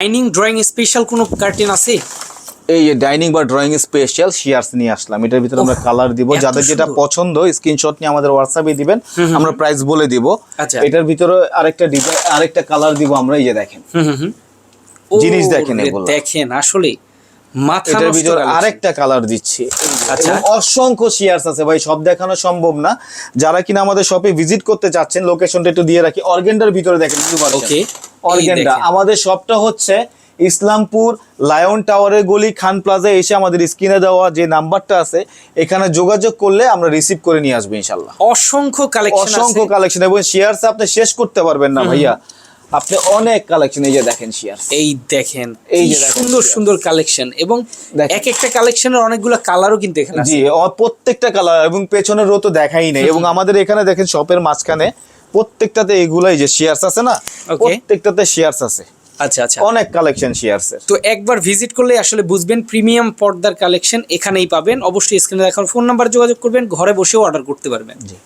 Dining drawing special কোনো curtain আছে? এই যে ডাইনিং বা ড্রয়িং স্পেশাল শিয়ার্স নিয়ে আসলাম। এটার ভিতরে আমরা কালার দিব, যাদের যেটা পছন্দ স্ক্রিনশট নিয়ে আমাদের হোয়াটসঅ্যাপে দিবেন, আমরা প্রাইস বলে দিব। আচ্ছা। এটার ভিতরে আরেকটা ডিজাইন, আরেকটা কালার দিব আমরা। এই যে দেখেন জিনিস দেখেন, এগুলো দেখেন আসলে মাথা এটার নষ্ট ভিতরে কালেকশন। আরেকটা কালার দিচ্ছি। আচ্ছা। এবং অসংখ্য শিয়ার্স আছে ভাই, সব দেখানো সম্ভব না। যারা কিনা আমাদের শপে ভিজিট করতে চাচ্ছেন, লোকেশনটা একটু দিয়ে রাখি। অর্গেন্ডার ভিতরে দেখেন, ওকে অর্গেন্ডা। আমাদের শপটা হচ্ছে ইসলামপুর লায়ন টাওয়ারের গলি খান প্লাজা এসে আমাদের স্ক্রিনে দেওয়া যে নাম্বারটা আছে, এখানে যোগাযোগ করলে আমরা রিসিভ করে নিয়ে আসবো ইনশাল্লাহ। অসংখ্য কালেকশন, অসংখ্য কালেকশন এবং শিয়ার্স আপনি শেষ করতে পারবেন না ভাইয়া, আপনি অনেক কালেকশন। এই যে দেখেন শিয়ার্স, এই দেখেন এই এই যে দেখেন সুন্দর সুন্দর কালেকশন, এবং দেখেন। এক একটা কালেকশনের অনেকগুলো কালারও কিন্তু এখানে আছে। জি, প্রত্যেকটা কালার এবং পেছনের রো তো দেখাই নাই। এবং আমাদের এখানে দেখেন শপের মাঝখানে প্রত্যেকটাতে এগুলাই যে শিয়ার্স আছে না, প্রত্যেকটাতে শিয়ার্স আছে। আচ্ছা আচ্ছা, অনেক কালেকশন শিয়ার্সের। তো একবার ভিজিট করলে আসলে বুঝবেন প্রিমিয়াম পর্দার কালেকশন এখানেই পাবেন। অবশ্যই স্ক্রিনে দেখার ফোন নাম্বার যোগাযোগ করবেন, ঘরে বসেও অর্ডার করতে পারবেন।